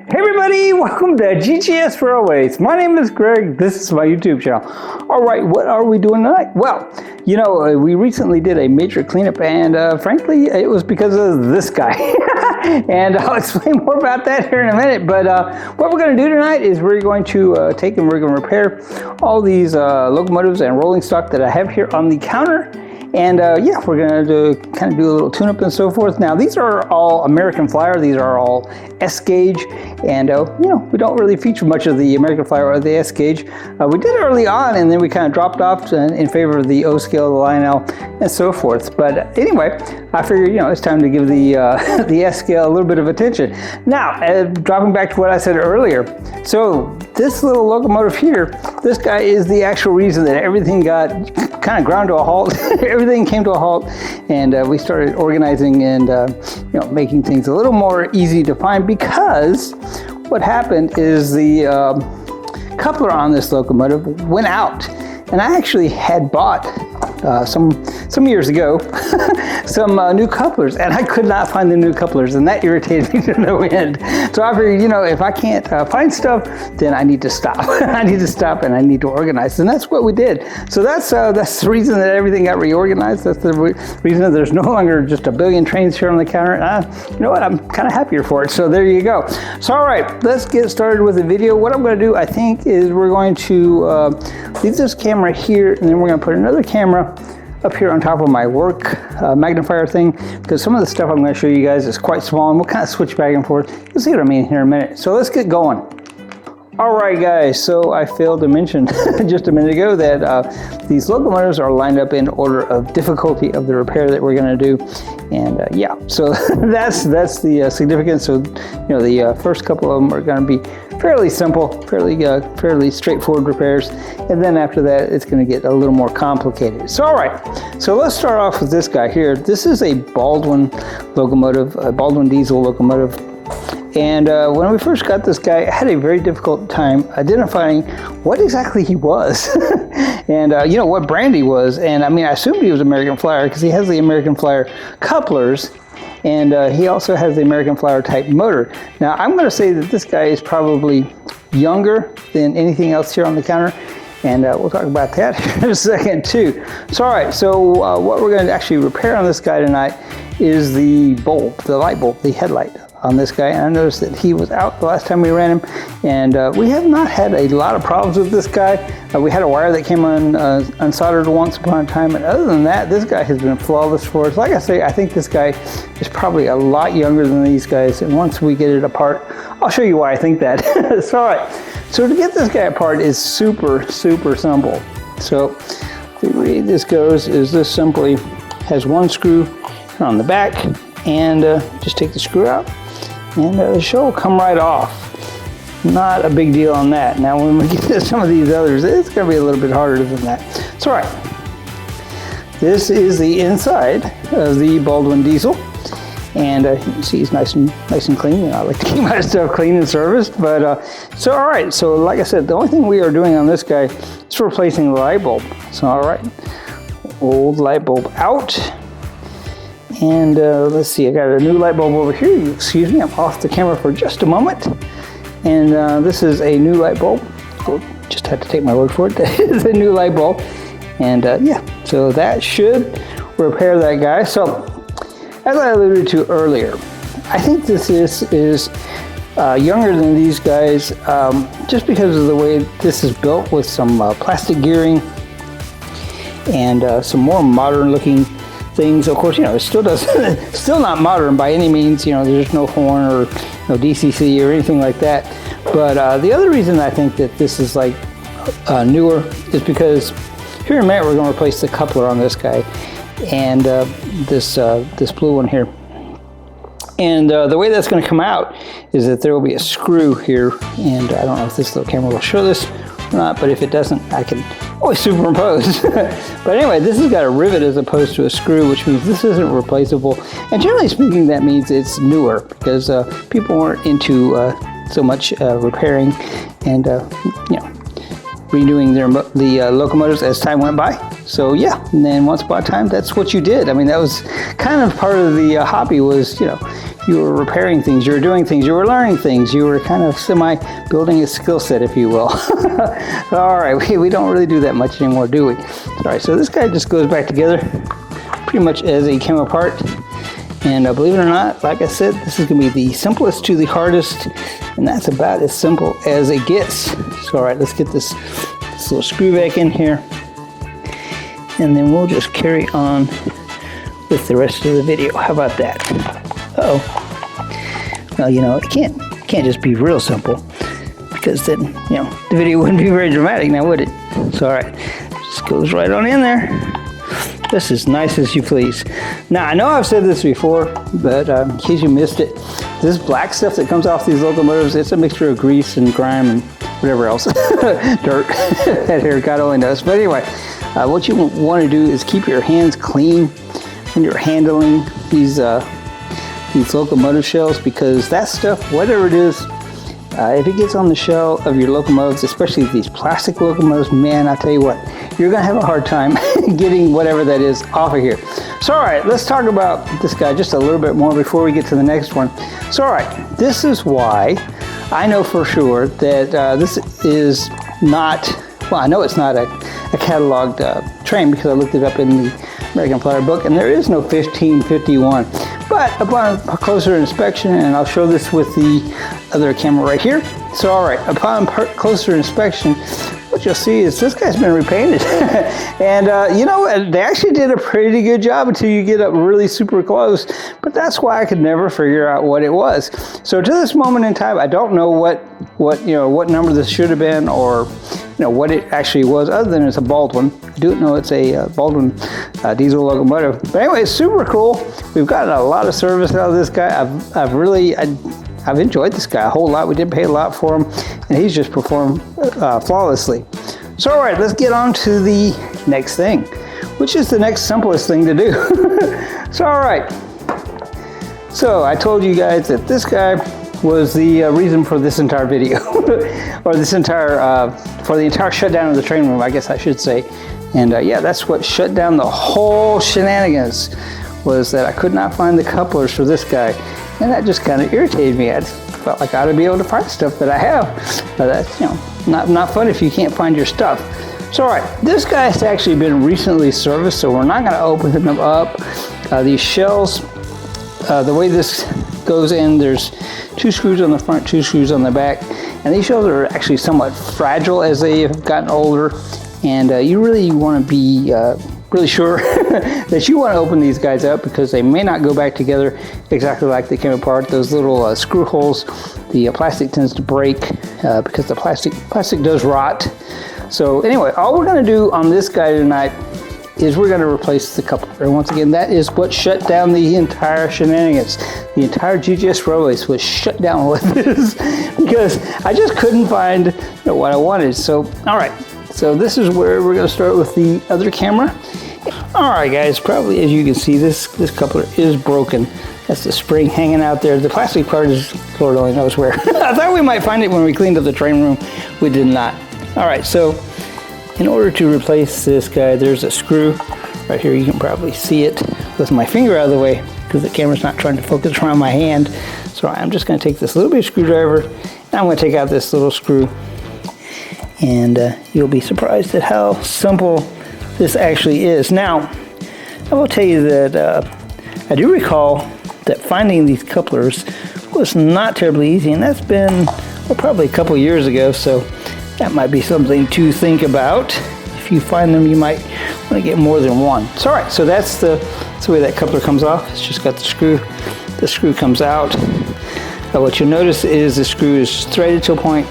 Hey everybody, welcome to GGS Railways. My name is Greg. This is my YouTube channel. All right, what are we doing tonight? Well, you know, we recently did a major cleanup, and frankly, it was because of this guy. And I'll explain more about that here in a minute. But what we're going to do tonight is we're going to take and we're going to repair all these locomotives and rolling stock that I have here on the counter. And yeah, we're going to kind of do a little tune-up and so forth. Now, these are all American Flyer. These are all S-gauge. And, you know, we don't really feature much of the American Flyer or the S-gauge. We did early on, and then we kind of dropped off in favor of the O-scale, the Lionel, and so forth. But anyway, I figured, you know, it's time to give the the S-scale a little bit of attention. Now, dropping back to what I said earlier. So this little locomotive here, this guy is the actual reason that everything got kind of ground to a halt. Everything came to a halt, and we started organizing and you know, making things a little more easy to find, because what happened is the coupler on this locomotive went out, and I actually had bought some years ago some new couplers, and I could not find the new couplers, and that irritated me to no end. So I figured, you know, if I can't find stuff, then I need to stop. I need to stop, and I need to organize, and that's what we did. So that's the reason that everything got reorganized. That's the reason that there's no longer just a billion trains here on the counter. And you know what? I'm kind of happier for it. So there you go. So all right, let's get started with the video. What I'm going to do, I think, is we're going to leave this camera here, and then we're going to put another camera up here on top of my work magnifier thing, because some of the stuff I'm going to show you guys is quite small, and we'll kind of switch back and forth. You'll see what I mean here in a minute. So let's get going. All right, guys, so I failed to mention just a minute ago that these locomotives are lined up in order of difficulty of the repair that we're going to do. And yeah, so that's the significance. So, you know, the first couple of them are going to be fairly simple, fairly straightforward repairs. And then after that, it's going to get a little more complicated. So, all right, so let's start off with this guy here. This is a Baldwin locomotive, a Baldwin diesel locomotive. And when we first got this guy, I had a very difficult time identifying what exactly he was and, you know, what brand he was. And I mean, I assumed he was American Flyer because he has the American Flyer couplers, and he also has the American Flyer type motor. Now, I'm going to say that this guy is probably younger than anything else here on the counter. And we'll talk about that in a second too. So all right, so what we're going to actually repair on this guy tonight is the bulb, the light bulb, the headlight on this guy. And I noticed that he was out the last time we ran him, and we have not had a lot of problems with this guy. We had a wire that came unsoldered once upon a time, and other than that, this guy has been flawless for us. Like I say, I think this guy is probably a lot younger than these guys, and once we get it apart, I'll show you why I think that. So all right, so to get this guy apart is super simple. So the way this goes is this simply has one screw on the back, and just take the screw out, and the show will come right off. Not a big deal on that. Now when we get to some of these others, it's going to be a little bit harder than that. So all right, this is the inside of the Baldwin diesel, and you can see it's nice and clean. You know, I like to keep my stuff clean and serviced. But so all right, so like I said, the only thing we are doing on this guy is replacing the light bulb. So all right, old light bulb out. And let's see, I got a new light bulb over here. Excuse me, I'm off the camera for just a moment. And this is a new light bulb. Oh, just had to take my word for it. It's a new light bulb. And yeah, so that should repair that guy. So as I alluded to earlier, I think this is younger than these guys, just because of the way this is built with some plastic gearing and some more modern looking things. Of course, you know, it still doesn't, still not modern by any means. You know, there's no horn or no DCC or anything like that. But the other reason I think that this is like newer is because here in a minute we're going to replace the coupler on this guy, and this blue one here. And the way that's going to come out is that there will be a screw here, and I don't know if this little camera will show this or not, but if it doesn't, I can always superimpose. But anyway, this has got a rivet as opposed to a screw, which means this isn't replaceable. And generally speaking, that means it's newer, because people weren't into so much repairing, and you know, redoing the locomotives as time went by. So yeah, and then once upon a time, that's what you did. I mean, that was kind of part of the hobby was, you know, you were repairing things, you were doing things, you were learning things, you were kind of semi-building a skill set, if you will. All right, we don't really do that much anymore, do we? All right, so this guy just goes back together pretty much as he came apart. And believe it or not, like I said, this is going to be the simplest to the hardest, and that's about as simple as it gets. So all right, let's get this little screw back in here, and then we'll just carry on with the rest of the video. How about that? Uh-oh. Well, you know, it can't just be real simple, because then, you know, the video wouldn't be very dramatic now, would it? So all right, just goes right on in there. Just as nice as you please. Now, I know I've said this before, but in case you missed it, this black stuff that comes off these locomotives, it's a mixture of grease and grime and whatever else. Dirt. That here, God only knows. But anyway, what you want to do is keep your hands clean when you're handling these locomotive shells, because that stuff, whatever it is, if it gets on the shell of your locomotives, especially these plastic locomotives, man, I tell you what, you're going to have a hard time getting whatever that is off of here. So, all right, let's talk about this guy just a little bit more before we get to the next one. So, all right, this is why I know for sure that this is not, well, I know it's not a cataloged train, because I looked it up in the American Flyer book, and there is no 1551. But upon a closer inspection, and I'll show this with the other camera right here. So, all right, upon closer inspection, what you'll see is this guy's been repainted. And, you know, they actually did a pretty good job until you get up really super close. But that's why I could never figure out what it was. So to this moment in time, I don't know what number this should have been, or, you know, what it actually was, other than it's a Baldwin. I do know it's a Baldwin diesel locomotive. But anyway, it's super cool. We've gotten a lot of service out of this guy. I've enjoyed this guy a whole lot. We did pay a lot for him, and he's just performed flawlessly. So all right, let's get on to the next thing, which is the next simplest thing to do. So all right, so I told you guys that this guy was the reason for this entire video, or this entire, for the entire shutdown of the train room, I guess I should say. And yeah, that's what shut down the whole shenanigans, was that I could not find the couplers for this guy. And that just kind of irritated me. I felt like I ought to be able to find stuff that I have. But that's, you know, not fun if you can't find your stuff. So all right, this guy has actually been recently serviced, so we're not going to open them up. These shells, the way this goes in, there's 2 screws on the front, 2 screws on the back. And these shells are actually somewhat fragile as they have gotten older. And you really want to be really sure that you want to open these guys up, because they may not go back together exactly like they came apart. Those little screw holes, the plastic tends to break because the plastic does rot. So anyway, all we're going to do on this guy tonight is we're going to replace the coupler. And once again, that is what shut down the entire shenanigans. The entire GGS Railways was shut down with this, because I just couldn't find what I wanted. So all right, so this is where we're going to start with the other camera. All right, guys, probably as you can see, this coupler is broken. That's the spring hanging out there. The plastic part is, Lord only knows where. I thought we might find it when we cleaned up the train room. We did not. All right, so in order to replace this guy, there's a screw right here. You can probably see it with my finger out of the way, because the camera's not trying to focus around my hand. So I'm just going to take this little bit of screwdriver, and I'm going to take out this little screw. And you'll be surprised at how simple this actually is. Now, I will tell you that I do recall that finding these couplers was not terribly easy, and that's been, well, probably a couple years ago, so that might be something to think about. If you find them, you might want to get more than one. So, all right, so that's the way that coupler comes off. It's just got the screw. The screw comes out. What you'll notice is the screw is threaded to a point,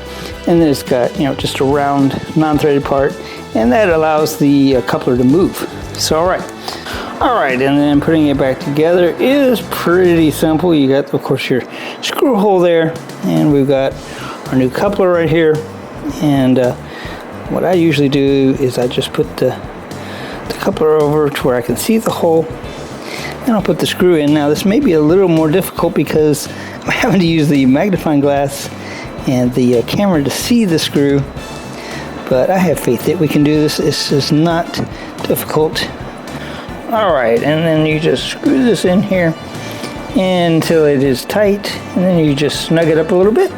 and then it's got, you know, just a round non-threaded part, and that allows the coupler to move. So all right, and then putting it back together is pretty simple. You got, of course, your screw hole there, and we've got our new coupler right here. And what I usually do is I just put the coupler over to where I can see the hole, and I'll put the screw in. Now this may be a little more difficult because I'm having to use the magnifying glass and the camera to see the screw. but I have faith that we can do this. This is not difficult. All right, and then you just screw this in here until it is tight, and then you just snug it up a little bit,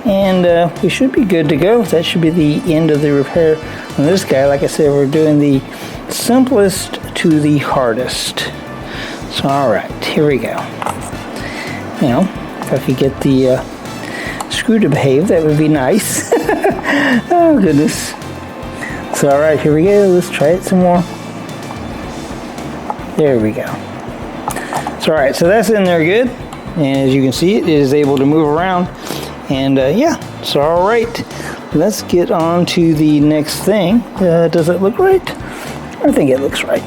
and we should be good to go. That should be the end of the repair on this guy. Like I said, we're doing the simplest to the hardest. So all right, here we go. You know, if I could get the screw to behave, that would be nice. Oh goodness. So all right, here we go. Let's try it some more. There we go. So all right, so that's in there good, and as you can see, it is able to move around, and yeah. So all right, let's get on to the next thing. Does it look right? I think it looks right.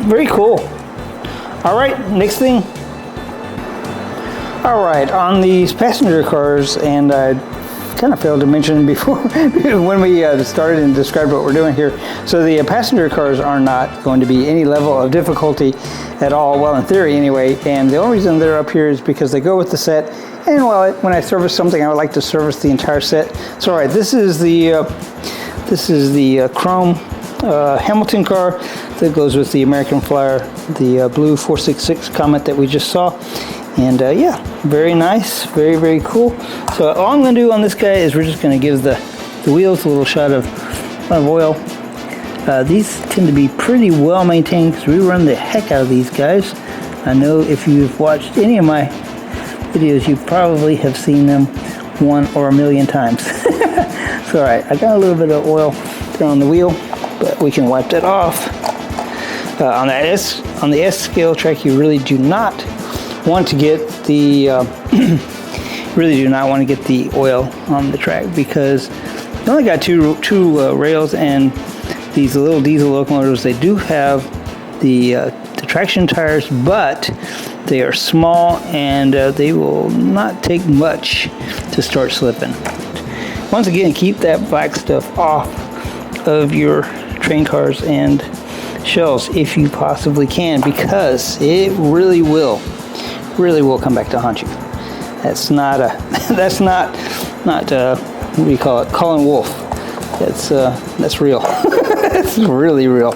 Very cool. All right, next thing. All right, on these passenger cars, and I kind of failed to mention before when we started and described what we're doing here. So the passenger cars are not going to be any level of difficulty at all, well, in theory anyway, and the only reason they're up here is because they go with the set, and well, when I service something, I would like to service the entire set. So all right, this is the chrome Hamilton car that goes with the American Flyer, the blue 466 Comet that we just saw. And yeah, very nice, very, very cool. So all I'm going to do on this guy is we're just going to give the wheels a little shot of oil. These tend to be pretty well maintained because we run the heck out of these guys. I know if you've watched any of my videos, you probably have seen them 1 or a million times. So all right, I got a little bit of oil there on the wheel, but we can wipe that off. On the S scale track, you really do not want to get the oil on the track, because you only got two rails, and these little diesel locomotives, they do have the traction tires, but they are small, and they will not take much to start slipping. Once again, keep that black stuff off of your train cars and shells if you possibly can, because it really will come back to haunt you. That's not what do you call it, calling wolf. That's real. It's really real.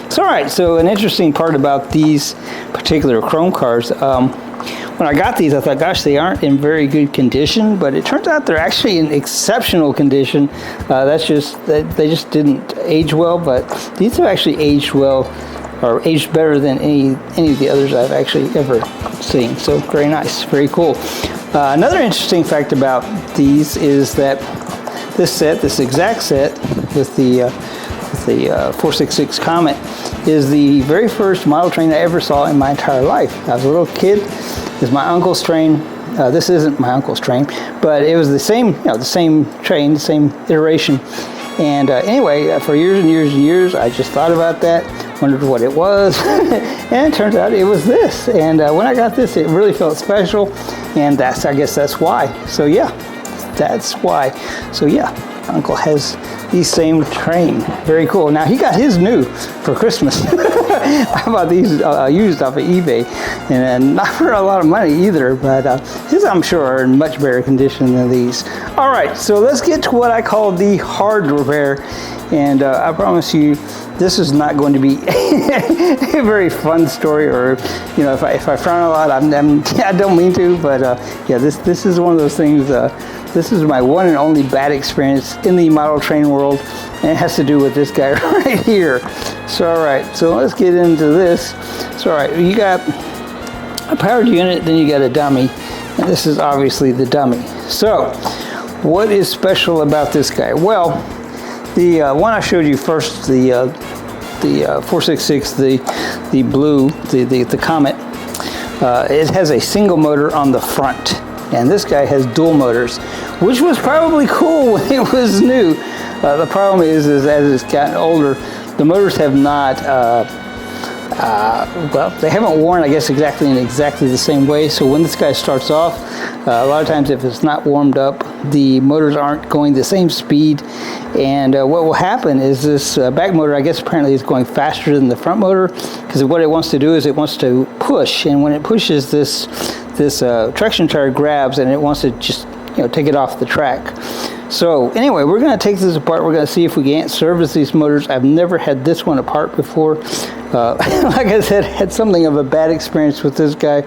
So all right, so an interesting part about these particular chrome cars, when I got these, I thought, gosh, they aren't in very good condition, but it turns out they're actually in exceptional condition. That's just that they just didn't age well, but these have actually aged well, or aged better than any of the others I've actually ever seen. So very nice, very cool. Another interesting fact about these is that this exact set with the 466 Comet is the very first model train I ever saw in my entire life. I was a little kid. It's my uncle's train. This isn't my uncle's train, but it was the same train, the same iteration. And anyway, for years and years and years, I just thought about that, wondered what it was, and it turns out it was this. And when I got this, it really felt special, and I guess that's why. So yeah, that's why. So yeah, Uncle has the same train. Very cool. Now he got his new for Christmas. I bought these used off of eBay, and not for a lot of money either, but his, I'm sure, are in much better condition than these. All right, so let's get to what I call the hard repair, and I promise you, this is not going to be a very fun story, or if I frown a lot, I don't mean to, but yeah, this is one of those things. This is my one and only bad experience in the model train world, and it has to do with this guy right here. So all right, so let's get into this. So all right, you got a powered unit, then you got a dummy, and this is obviously the dummy. So what is special about this guy? Well, the one I showed you first, the 466, the blue, the Comet, it has a single motor on the front. And this guy has dual motors, which was probably cool when it was new. The problem is as it's gotten older, the motors have not, well, they haven't worn, I guess, in exactly the same way. So when this guy starts off, a lot of times if it's not warmed up, the motors aren't going the same speed. And what will happen is this back motor, I guess apparently is going faster than the front motor, because what it wants to do is it wants to push. And when it pushes, this traction tire grabs, and it wants to just take it off the track. So anyway, we're going to take this apart. We're going to see if we can't service these motors. I've never had this one apart before. Like I said, I had something of a bad experience with this guy.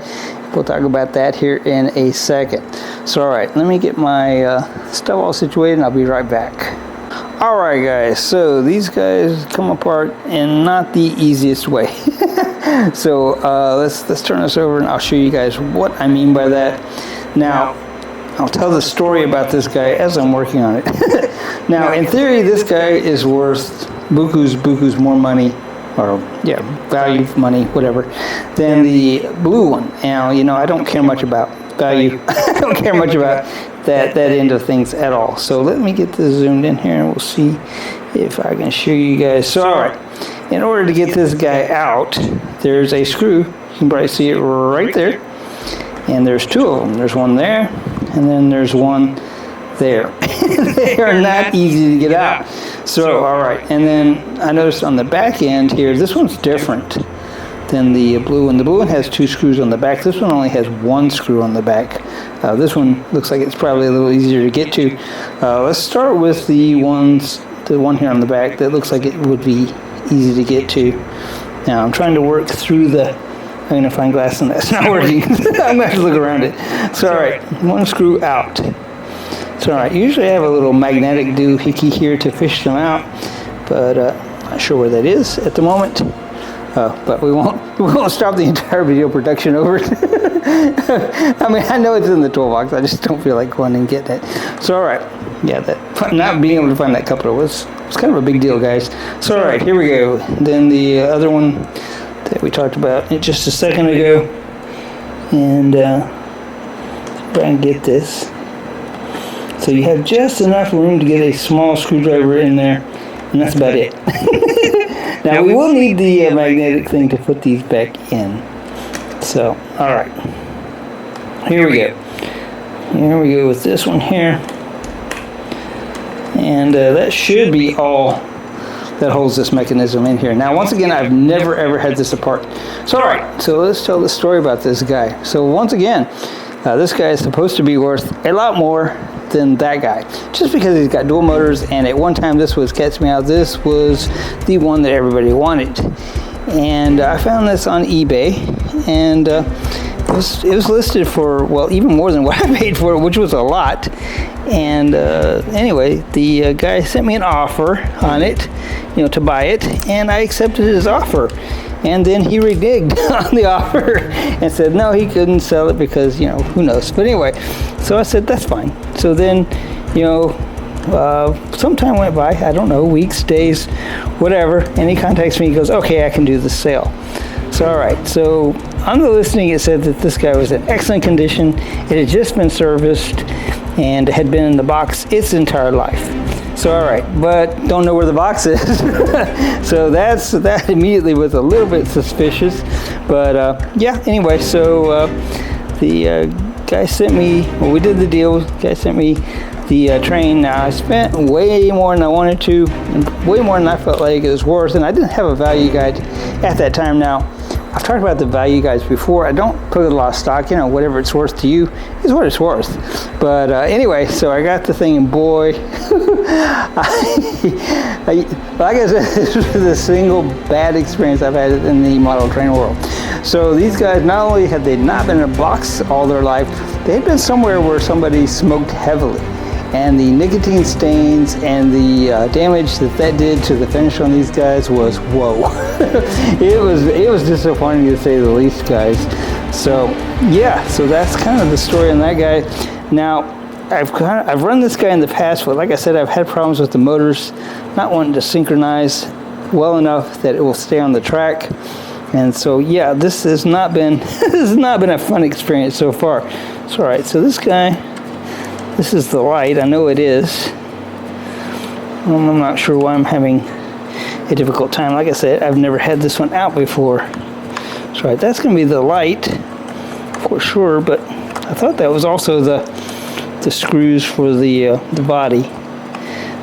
We'll talk about that here in a second. So all right, let me get my stuff all situated and I'll be right back. All right, guys, so these guys come apart in not the easiest way. So let's turn this over and I'll show you guys what I mean by that. Now, I'll tell the story about this guy as I'm working on it. Now, in theory, this guy is worth bukus more money, or value, money, whatever, than the blue one. Now, I don't care much about value. I don't care much about that end of things at all. So let me get this zoomed in here and we'll see if I can show you guys. So all right, in order to get this guy out, there's a screw. You can probably see it right there, and there's two of them. There's one there and then there's one there. They are not easy to get out. So all right, and then I noticed on the back end here, this one's different than the blue one. The blue one has two screws on the back. This one only has one screw on the back. This one looks like it's probably a little easier to get to. Let's start with the one here on the back that looks like it would be easy to get to. Now I'm trying to work through I'm going to find glass and that's not working. I'm going to have to look around it. So all right, one screw out. So all right, usually I have a little magnetic doohickey here to fish them out, but not sure where that is at the moment. But we won't stop the entire video production over it. I mean, I know it's in the toolbox. I just don't feel like going and getting it. So all right, that not being able to find that coupler was kind of a big deal, guys. So all right, here we go. Then the other one that we talked about just a second ago, and try and get this. So you have just enough room to get a small screwdriver in there, and that's about it. Now we will need the magnetic thing to put these back in. So, all right, here we go. Here we go with this one here, and that should be all that holds this mechanism in here. Now, once again, I've never ever had this apart. So, all right, so let's tell the story about this guy. So, once again, this guy is supposed to be worth a lot more than that guy, just because he's got dual motors, and at one time this was, catch me out, this was the one that everybody wanted. And I found this on eBay, and it was listed for, well, even more than what I paid for it, which was a lot. And anyway, the guy sent me an offer on it, to buy it, and I accepted his offer. And then he reneged on the offer and said no, he couldn't sell it because, who knows. But anyway, so I said, that's fine. So then, some time went by, I don't know, weeks, days, whatever, and he contacts me, he goes, okay, I can do the sale. So all right, so on the listing it said that this guy was in excellent condition, it had just been serviced, and had been in the box its entire life. So all right, but don't know where the box is. So that immediately was a little bit suspicious. But anyway, so the guy sent me, we did the deal, the guy sent me the train. Now I spent way more than I wanted to, and way more than I felt like it was worth, and I didn't have a value guide at that time. Now, I've talked about the value guides before. I don't put a lot of stock, whatever it's worth to you is what it's worth. But anyway, so I got the thing, and boy, like I said, this was the single bad experience I've had in the model train world. So these guys, not only had they not been in a box all their life, they had been somewhere where somebody smoked heavily. And the nicotine stains and the damage that did to the finish on these guys was whoa. It was disappointing to say the least, guys. So yeah, so that's kind of the story on that guy. Now I've run this guy in the past, but like I said, I've had problems with the motors not wanting to synchronize well enough that it will stay on the track. And so yeah, this has not been a fun experience so far. So all right, so this guy. This is the light, I know it is. I'm not sure why I'm having a difficult time. Like I said, I've never had this one out before. So right, that's going to be the light for sure, but I thought that was also the screws for the body.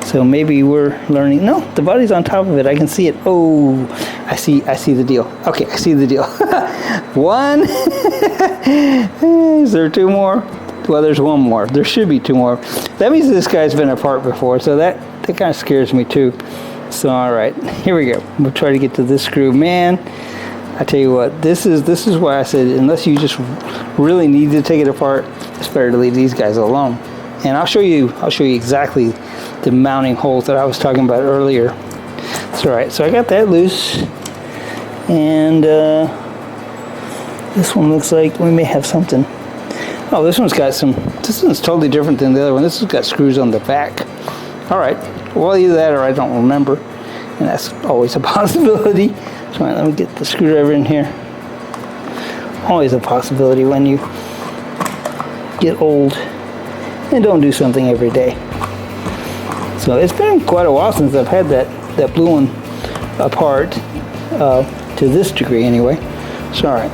So maybe we're learning. No, the body's on top of it. I can see it. Oh, I see the deal. Okay, I see the deal. One. Is there two more? Well, there's one more. There should be two more. That means this guy's been apart before, so that kind of scares me too. So, all right, here we go. We'll try to get to this screw. Man, I tell you what, this is why I said unless you just really need to take it apart, it's better to leave these guys alone. And I'll show you exactly the mounting holes that I was talking about earlier. That's all right. So I got that loose, and this one looks like we may have something. Oh, this one's got some. This one's totally different than the other one. This has got screws on the back. All right. Well, either that or I don't remember, and that's always a possibility. So let me get the screwdriver in here. Always a possibility when you get old and don't do something every day. So it's been quite a while since I've had that blue one apart, to this degree anyway. So all right.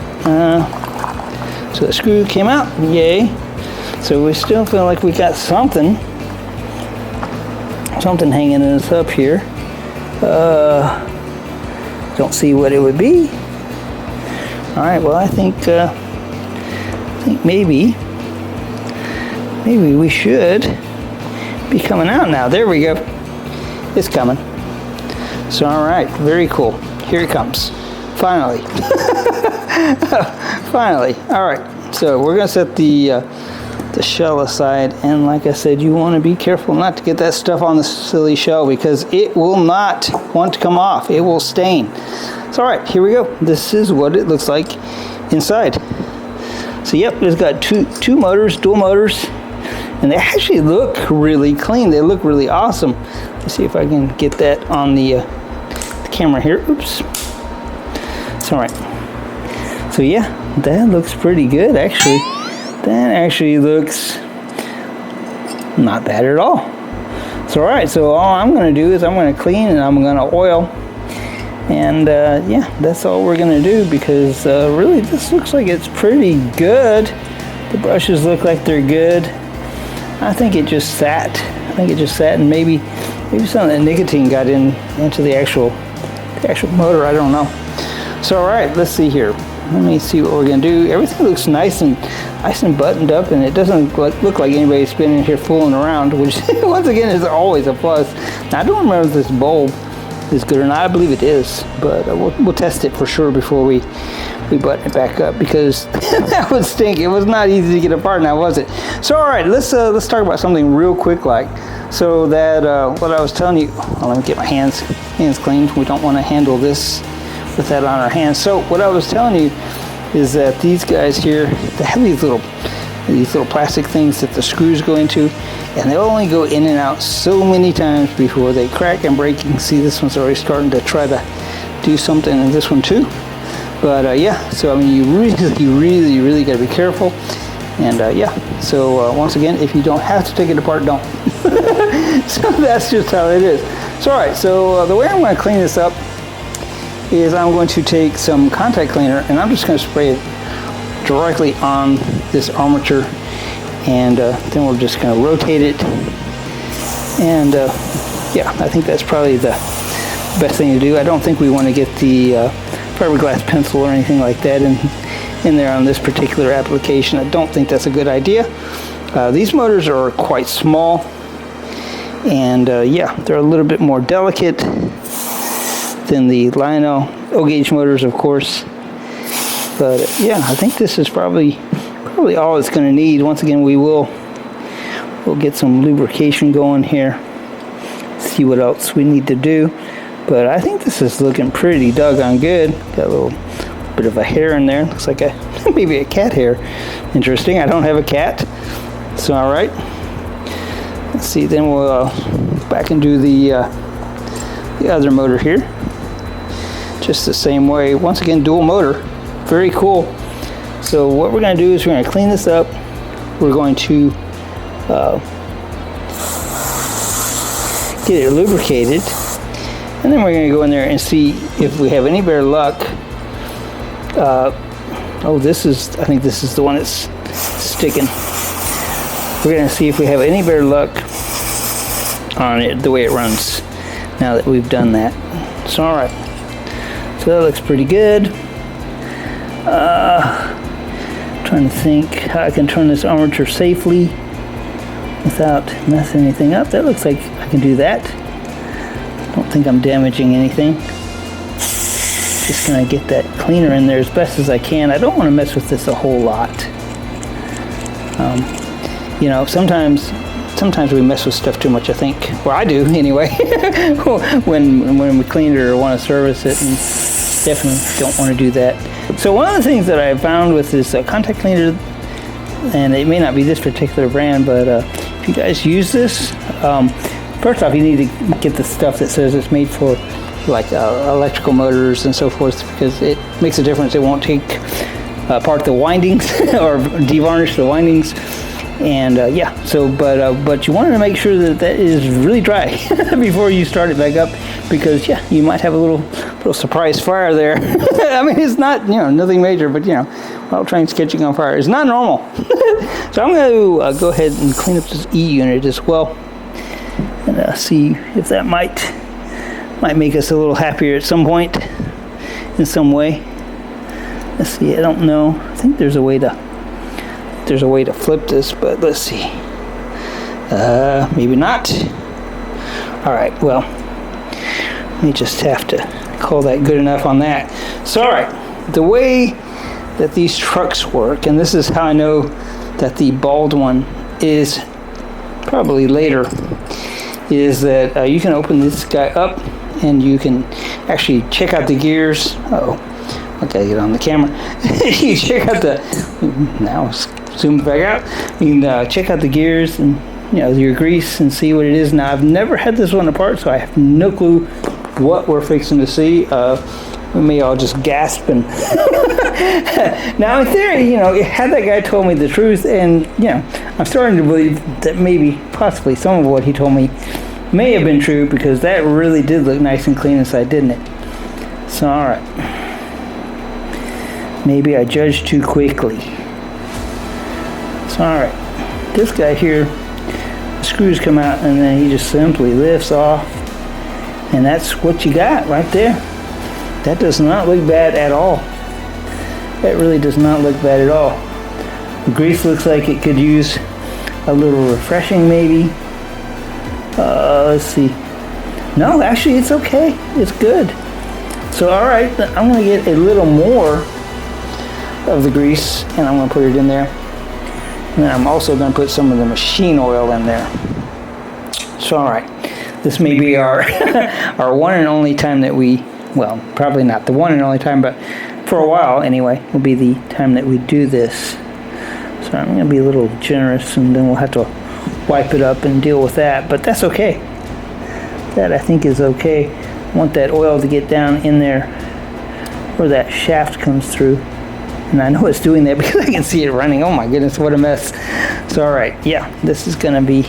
So the screw came out. Yay. So we still feel like we got something hanging us up here. Don't see what it would be. All right. Well, I think maybe we should be coming out now. There we go. It's coming. So all right. Very cool. Here it comes. Finally. Finally. All right. So we're gonna set the shell aside, and like I said, you want to be careful not to get that stuff on the silly shell because it will not want to come off. It will stain. So all right, here we go. This is what it looks like inside. So yep, it's got two motors, dual motors, and they actually look really clean. They look really awesome. Let's see if I can get that on the camera here. Oops. It's all right. So yeah, that looks pretty good actually. That actually looks not bad at all. So all right, so all I'm going to do is I'm going to clean and I'm going to oil. And yeah, that's all we're going to do because really this looks like it's pretty good. The brushes look like they're good. I think it just sat. And maybe some of the nicotine got into the actual motor. I don't know. So all right, let's see here. Let me see what we're going to do. Everything looks nice and buttoned up, and it doesn't look like anybody's been in here fooling around, which once again is always a plus. Now I don't remember if this bulb is good or not. I believe it is, but we'll test it for sure before we button it back up because that would stink. It was not easy to get apart now, was it? So all right, let's talk about something real quick. So that what I was telling you. Well, let me get my hands clean. We don't want to handle this with that on our hands. So what I was telling you is that these guys here, they have these little plastic things that the screws go into, and they only go in and out so many times before they crack and break. You can see this one's already starting to try to do something in this one too. But yeah, so I mean, you really got to be careful. And yeah, so once again, if you don't have to take it apart, don't. So that's just how it is. So all right, so the way I'm going to clean this up is I'm going to take some contact cleaner and I'm just going to spray it directly on this armature, and then we're just going to rotate it. And yeah, I think that's probably the best thing to do. I don't think we want to get the fiberglass pencil or anything like that in there on this particular application. I don't think that's a good idea. These motors are quite small, and yeah, they're a little bit more delicate than the Lionel O-gauge motors, of course. But yeah, I think this is probably all it's going to need. Once again, we'll get some lubrication going here, see what else we need to do. But I think this is looking pretty doggone good. Got a little bit of a hair in there. Looks like maybe a cat hair. Interesting. I don't have a cat. So all right. Let's see. Then we'll back and do the other motor here. Just the same way. Once again, dual motor. Very cool. So what we're going to do is we're going to clean this up. We're going to get it lubricated, and then we're going to go in there and see if we have any better luck. Oh, I think this is the one that's sticking. We're going to see if we have any better luck on it, the way it runs, now that we've done that. So all right. So that looks pretty good. Trying to think how I can turn this armature safely without messing anything up. That looks like I can do that. Don't think I'm damaging anything. Just gonna get that cleaner in there as best as I can. I don't want to mess with this a whole lot. You know, sometimes we mess with stuff too much, I think. Well, I do anyway. when we clean it or want to service it, and definitely don't want to do that. So one of the things that I found with this contact cleaner, and it may not be this particular brand, but if you guys use this, first off, you need to get the stuff that says it's made for like electrical motors and so forth, because it makes a difference. It won't take apart the windings or devarnish the windings. And yeah, so but you wanted to make sure that that is really dry before you start it back up, because yeah, you might have a little surprise fire there. I mean, it's not, you know, nothing major, but you know, while trains catching on fire, it's not normal. So I'm going to go ahead and clean up this E unit as well, and see if that might make us a little happier at some point in some way. Let's see. I don't know. I think there's a way to flip this, but let's see. Maybe not. All right, well, we just have to call that good enough on that. So, all right, the way that these trucks work, and this is how I know that the bald one is probably later, is that you can open this guy up and you can actually check out the gears. Okay, get on the camera. You check out now zoom back out. You can check out the gears and, you know, your grease and see what it is. Now, I've never had this one apart, so I have no clue what we're fixing to see. We may all just gasp. And now, in theory, you know, had that guy told me the truth, and you know, I'm starting to believe that maybe, possibly, some of what he told me may have been true, because that really did look nice and clean inside, didn't it? So, all right. Maybe I judged too quickly. So, all right, this guy here, the screws come out and then he just simply lifts off, and that's what you got right there. That does not look bad at all. That really does not look bad at all. The grease looks like it could use a little refreshing maybe. Let's see. No, actually it's okay. It's good. So, all right, I'm going to get a little more of the grease, and I'm going to put it in there. And then I'm also going to put some of the machine oil in there. So, all right, this may be our our one and only time that we, well, probably not the one and only time, but for a while anyway, will be the time that we do this. So I'm going to be a little generous, and then we'll have to wipe it up and deal with that, but that's okay. That, I think, is okay. I want that oil to get down in there where that shaft comes through. And I know it's doing that because I can see it running. Oh my goodness, what a mess. So, all right, yeah, this is going to be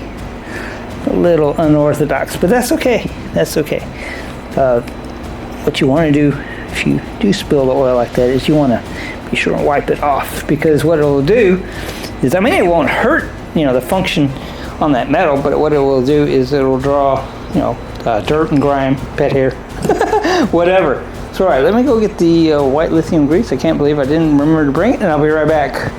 a little unorthodox, but that's okay. That's okay. What you want to do if you do spill the oil like that is you want to be sure and wipe it off, because what it will do is, I mean, it won't hurt, you know, the function on that metal, but what it will do is it will draw, you know, dirt and grime, pet hair, whatever. So, all right, let me go get the white lithium grease. I can't believe I didn't remember to bring it, and I'll be right back.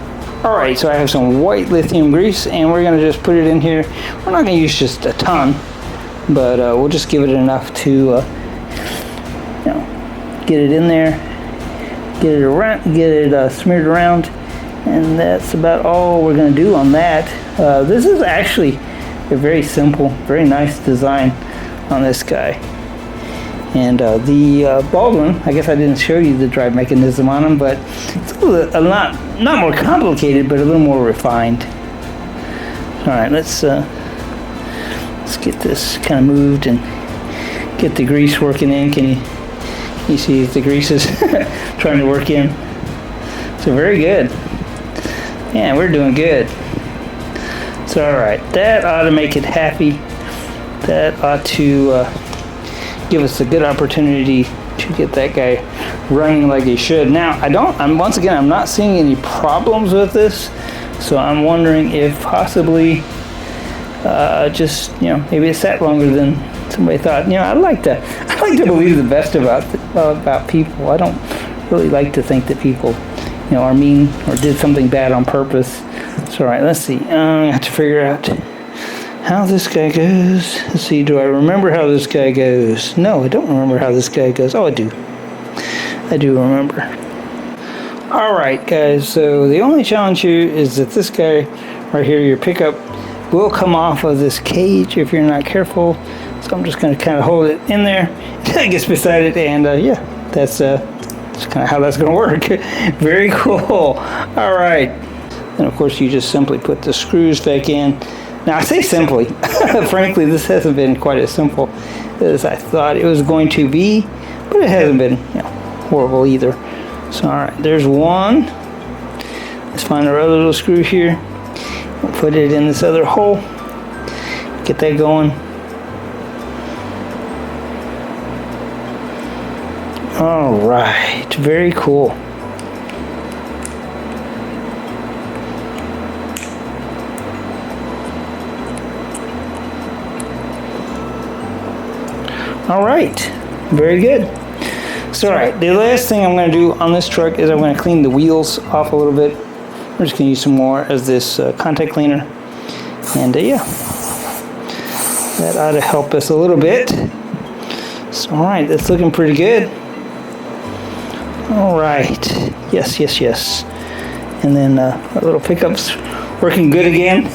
All right, so I have some white lithium grease, and we're going to just put it in here. We're not going to use just a ton, but we'll just give it enough to, you know, get it in there, get it around, get it smeared around, and that's about all we're going to do on that. This is actually a very simple, very nice design on this guy. And the bald one, I guess I didn't show you the drive mechanism on them, but it's a lot, not more complicated, but a little more refined. All right, let's get this kind of moved and get the grease working in. Can you see if the grease is trying to work in? So very good. Yeah, we're doing good. So, all right, that ought to make it happy. That ought to give us a good opportunity to get that guy running like he should. Now, I'm not seeing any problems with this, so I'm wondering if possibly just, you know, maybe it sat longer than somebody thought. You know, I like to believe the best about people. I don't really like to think that people are mean or did something bad on purpose. So all right, let's see. I have to figure out how this guy goes. Let's see, do I remember how this guy goes? No, I don't remember how this guy goes. Oh, I do. I do remember. All right, guys, so the only challenge here is that this guy right here, your pickup, will come off of this cage if you're not careful. So I'm just going to kind of hold it in there until it gets beside it, and yeah, that's kind of how that's going to work. Very cool. All right. And of course, you just simply put the screws back in. Now, I say simply. Frankly, this hasn't been quite as simple as I thought it was going to be, but it hasn't been horrible either. So, all right, there's one. Let's find our other little screw here. We'll put it in this other hole. Get that going. All right, very cool. All right, very good. So, all right, the last thing I'm going to do on this truck is I'm going to clean the wheels off a little bit. We're just going to use some more as this contact cleaner. And yeah, that ought to help us a little bit. So, all right, that's looking pretty good. All right, yes, yes, yes. And then our little pickup's working good again.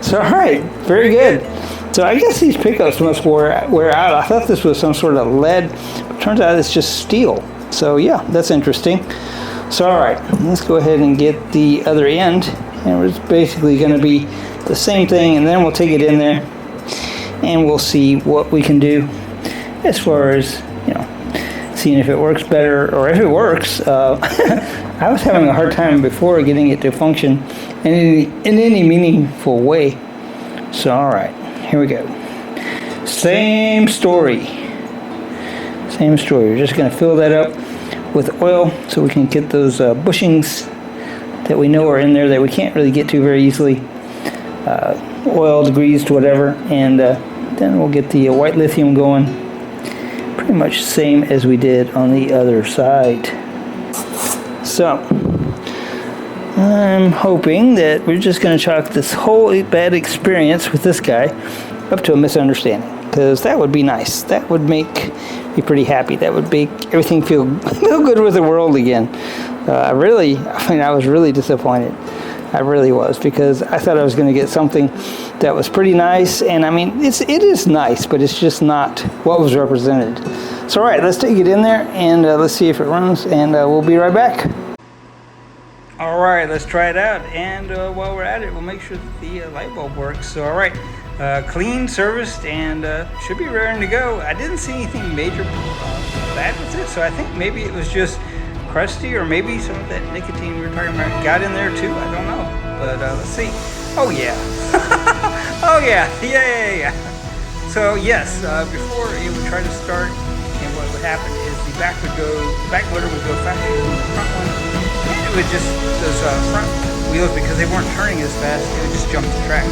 So, all right, very good. So I guess these pickups must wear out. I thought this was some sort of lead, but it turns out it's just steel. So yeah, that's interesting. So all right, let's go ahead and get the other end, and it's basically going to be the same thing, and then we'll take it in there, and we'll see what we can do as far as seeing if it works better, or if it works. I was having a hard time before getting it to function in any meaningful way. So all right. Here we go. Same story. Same story. We're just going to fill that up with oil so we can get those bushings that we know are in there that we can't really get to very easily. Oiled, greased, whatever. And then we'll get the white lithium going. Pretty much same as we did on the other side. So, I'm hoping that we're just going to chalk this whole bad experience with this guy up to a misunderstanding, because that would be nice. That would make me pretty happy. That would make everything feel good with the world again. I was really disappointed. I really was, because I thought I was going to get something that was pretty nice, and I mean, it is nice, but it's just not what was represented. So, all right, let's take it in there, and let's see if it runs, and we'll be right back. All right, let's try it out, and while we're at it, we'll make sure that the light bulb works. So, all right, clean, serviced, and should be raring to go. I didn't see anything major bad with it, so I think maybe it was just crusty, or maybe some of that nicotine we were talking about got in there too. I don't know, but let's see. Oh yeah, oh yeah. So yes, before it would try to start, and what would happen is the back motor would go faster than the front one. It would just, those front wheels, because they weren't turning as fast, it would just jump the track.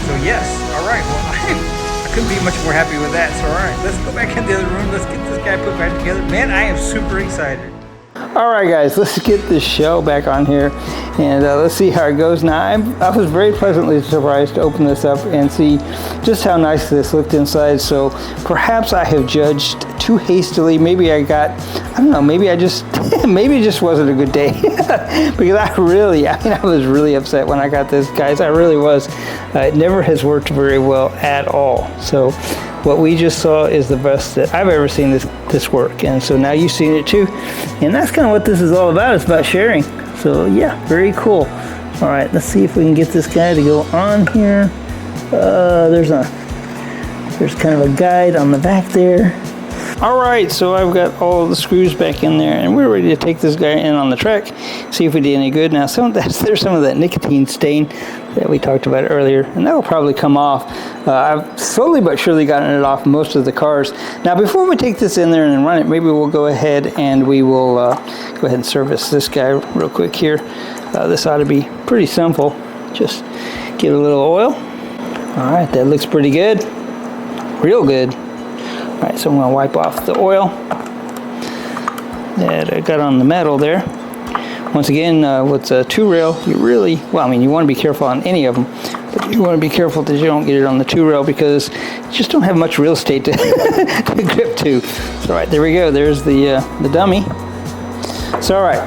So yes, all right, well, I couldn't be much more happy with that. So all right, let's go back in the other room. Let's get this guy put back together. Man, I am super excited. All right, guys, let's get this show back on here, and let's see how it goes. Now, I was very pleasantly surprised to open this up and see just how nice this looked inside. So perhaps I have judged too hastily. Maybe maybe it just wasn't a good day. Because I was really upset when I got this, guys. I really was. It never has worked very well at all. So what we just saw is the best that I've ever seen this work. And so now you've seen it too. And that's kind of what this is all about. It's about sharing. So yeah, very cool. All right, let's see if we can get this guy to go on here. There's kind of a guide on the back there. All right, so I've got all the screws back in there, and we're ready to take this guy in on the track, see if we did any good. Now, there's some of that nicotine stain that we talked about earlier, and that will probably come off. I've slowly but surely gotten it off most of the cars. Now, before we take this in there and run it, maybe we'll go ahead and we will go ahead and service this guy real quick here. This ought to be pretty simple. Just give it a little oil. All right, that looks pretty good. Real good. All right, so I'm going to wipe off the oil that I got on the metal there. Once again, with a 2-rail, you really, well, I mean, you want to be careful on any of them, but you want to be careful that you don't get it on the 2-rail because you just don't have much real estate to, to grip to. So, all right, there we go. There's the dummy. So, all right,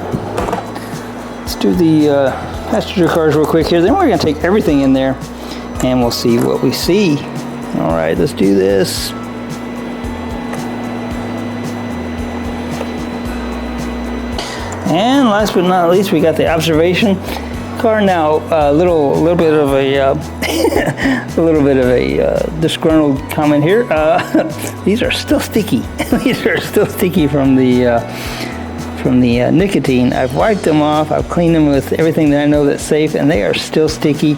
let's do the passenger cars real quick here. Then we're going to take everything in there, and we'll see what we see. All right, let's do this. And last but not least, we got the observation car. Now, a little bit of a disgruntled comment here. These are still sticky. These are still sticky from the nicotine. I've wiped them off. I've cleaned them with everything that I know that's safe, and they are still sticky.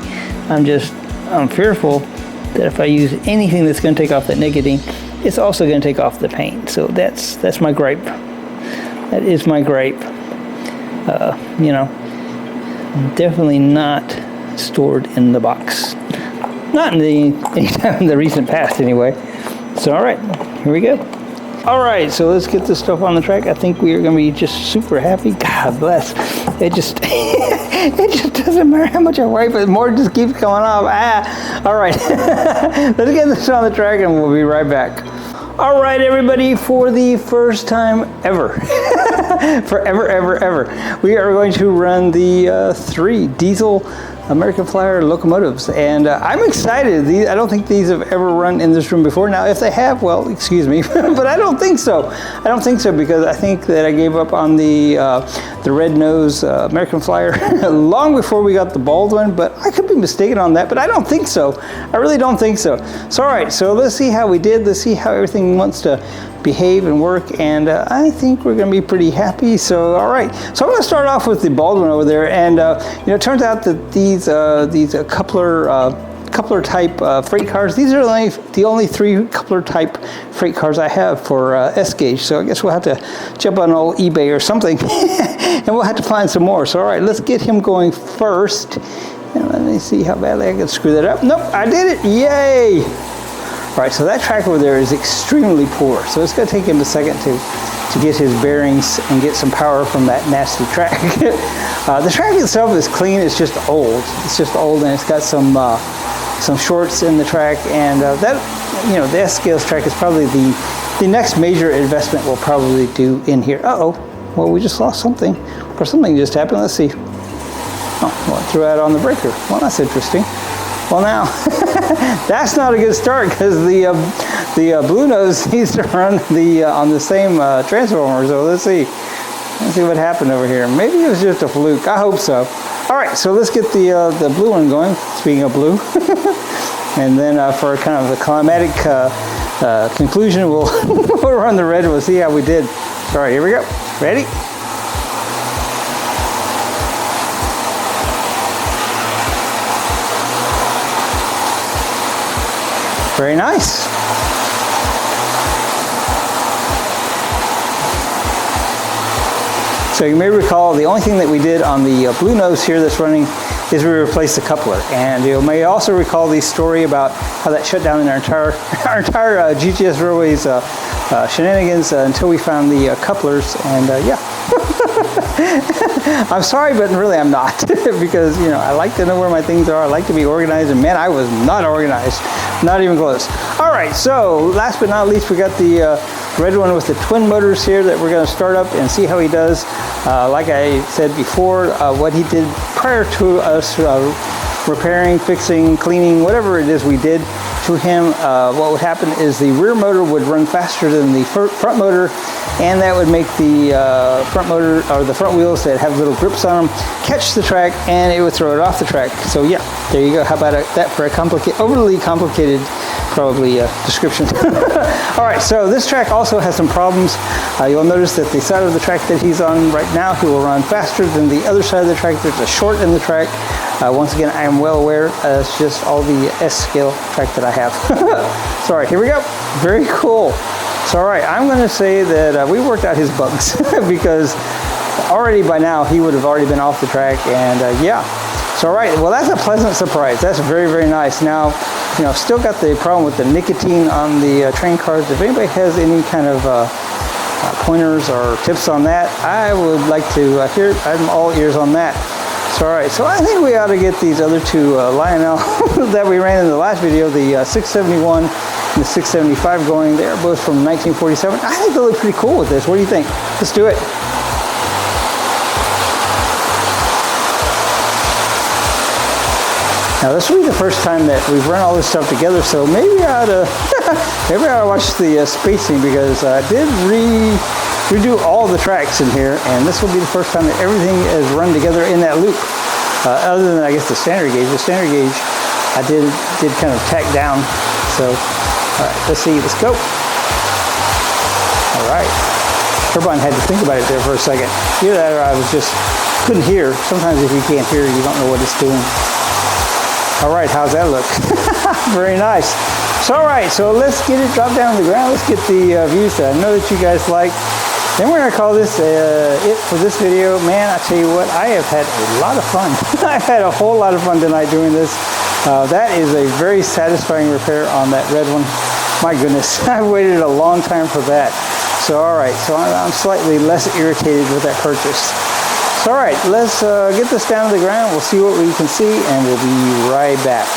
I'm fearful that if I use anything that's going to take off that nicotine, it's also going to take off the paint. So that's my gripe. That is my gripe. You know, definitely not stored in the box. Not in anytime in the recent past, anyway. So, all right, here we go. All right, so let's get this stuff on the track. I think we are going to be just super happy. God bless. It just doesn't matter how much I wipe it, more just keeps coming off. All right, let's get this on the track, and we'll be right back. All right, everybody, for the first time ever, ever, we are going to run the 3 diesel American Flyer locomotives, and I'm excited. I don't think these have ever run in this room before. Now, if they have, well, excuse me, but I don't think so. I don't think so because I think that I gave up on the red nose American Flyer long before we got the bald one, but I could be mistaken on that, but I don't think so. I really don't think so. So, all right, so let's see how we did. Let's see how everything wants to behave and work, and I think we're going to be pretty happy. So, all right. So I'm going to start off with the bald one over there, and you know, it turns out that these coupler type freight cars. These are the only 3 coupler type freight cars I have for S gauge. So I guess we'll have to jump on old eBay or something, and we'll have to find some more. So all right, let's get him going first, and let me see how badly I can screw that up. Nope, I did it! Yay! All right, so that track over there is extremely poor. So it's going to take him a second to get his bearings and get some power from that nasty track. The track itself is clean. It's just old. It's just old, and it's got some shorts in the track. And that, you know, the S-Scales track is probably the next major investment we'll probably do in here. Uh-oh. Well, we just lost something, or something just happened. Let's see. Oh, well, it threw out on the breaker. Well, that's interesting. Well, now, that's not a good start because the blue nose needs to run on the same transformer. So let's see what happened over here. Maybe it was just a fluke. I hope so. All right, so let's get the blue one going. Speaking of blue, and then for kind of the climatic conclusion, we'll run the red. We'll see how we did. All right, here we go. Ready? Very nice. So you may recall the only thing that we did on the blue nose here that's running is we replaced the coupler. And you may also recall the story about how that shut down in our entire GGS Railways shenanigans until we found the couplers. And yeah. I'm sorry, but really I'm not, because, you know, I like to know where my things are. I like to be organized, and man, I was not organized, not even close. All right, so last but not least, we got the red one with the twin motors here that we're going to start up and see how he does. Like I said before, what he did prior to us repairing, fixing, cleaning, whatever it is we did to him, what would happen is the rear motor would run faster than the front motor, and that would make the front motor, or the front wheels that have little grips on them, catch the track, and it would throw it off the track. So yeah, there you go. How about that for a overly complicated, probably description. All right, so this track also has some problems. You'll notice that the side of the track that he's on right now, he will run faster than the other side of the track. There's a short in the track. Once again, I am well aware. It's just all the S-scale track that I have. So, all right, here we go. Very cool. So, all right, I'm going to say that we worked out his bugs because already by now he would have already been off the track, and yeah. So, all right, well, that's a pleasant surprise. That's very, very nice. Now, you know, still got the problem with the nicotine on the train cars. If anybody has any kind of pointers or tips on that, I would like to hear. I'm all ears on that. So, all right, so I think we ought to get these other two Lionel that we ran in the last video, the 671 and the 675 going. They're both from 1947. I think they look pretty cool with this. What do you think? Let's do it. Now this will be the first time that we've run all this stuff together, so maybe I ought to maybe I ought to watch the spacing, because I did redo all the tracks in here, and this will be the first time that everything is run together in that loop. Other than, I guess, the standard gauge. The standard gauge I did kind of tack down. So, all right, let's see. Let's go. All right. Turbine had to think about it there for a second. Either that or I was just couldn't hear. Sometimes if you can't hear, you don't know what it's doing. All right, how's that look? Very nice. So, all right, so let's get it dropped down to the ground. Let's get the views that I know that you guys like. Then we're gonna call this it for this video. Man, I tell you what, I have had a lot of fun. I've had a whole lot of fun tonight doing this. That is a very satisfying repair on that red one. My goodness, I waited a long time for that. So, all right, so I'm slightly less irritated with that purchase. So, all right, let's get this down to the ground. We'll see what we can see, and we'll be right back.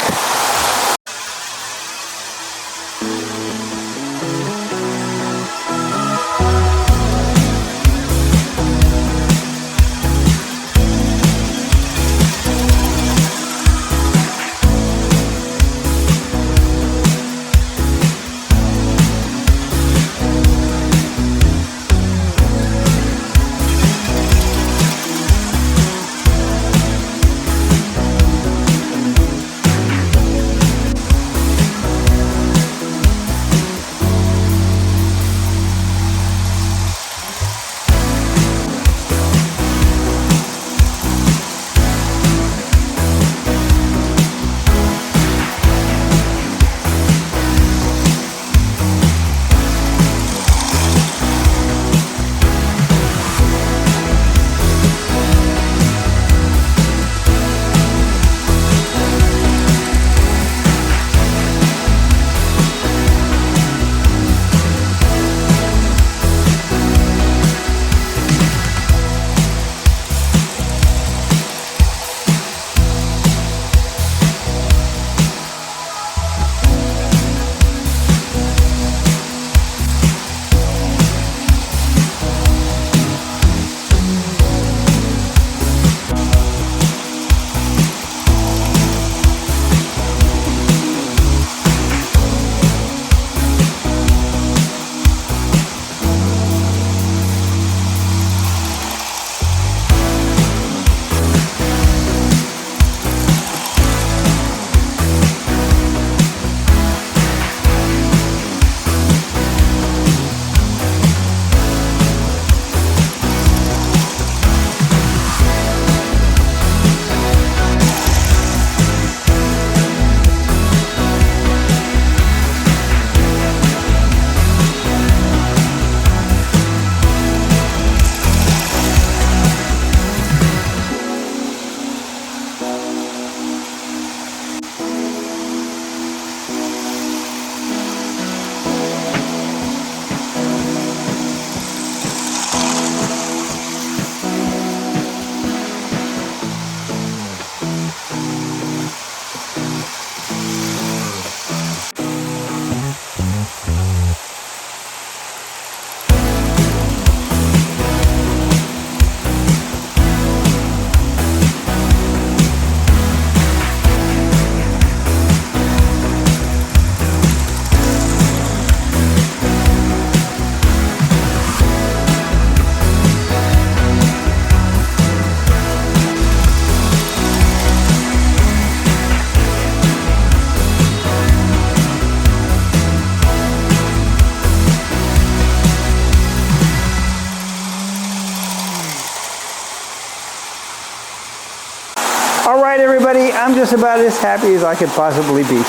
All right, everybody, I'm just about as happy as I could possibly be.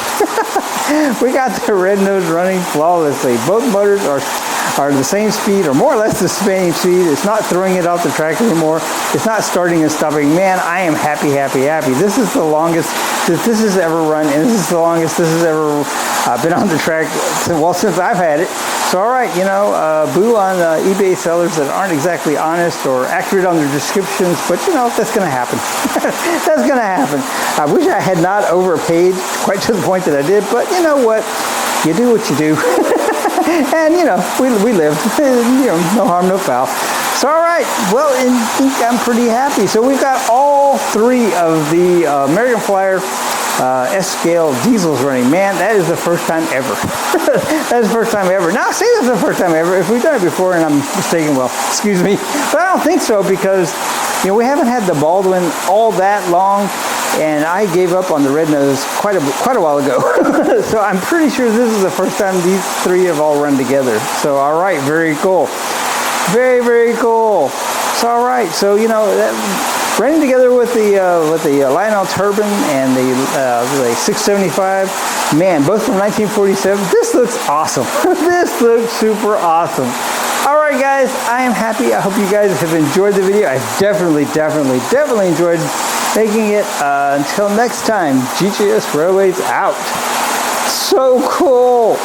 We got the red nose running flawlessly. Both motors are the same speed, or more or less the same speed. It's not throwing it off the track anymore. It's not starting and stopping. Man, I am happy, happy, happy. This is the longest that this has ever run, and this is the longest this has ever been on the track, well, since I've had it. So all right, you know, boo on eBay sellers that aren't exactly honest or accurate on their descriptions, but you know, that's going to happen. That's going to happen. I wish I had not overpaid quite to the point that I did, but you know what? You do what you do. And you know, we lived. You know, no harm, no foul. So all right, well, I think I'm pretty happy. So we've got all three of the American Flyer S-scale diesels running. Man, that is the first time ever. That is the first time ever. Now, I say this is the first time ever. If we've done it before and I'm mistaken, well, excuse me. But I don't think so because, you know, we haven't had the Baldwin all that long, and I gave up on the red nose quite a while ago. So I'm pretty sure this is the first time these three have all run together. So all right, very cool. Very, very cool. So all right, so you know, running together with the Lionel turbine and the 675, man, both from 1947. This looks awesome. This looks super awesome. All right, guys, I am happy. I hope you guys have enjoyed the video. I definitely enjoyed making it. Until next time, GGS Railways out. So cool.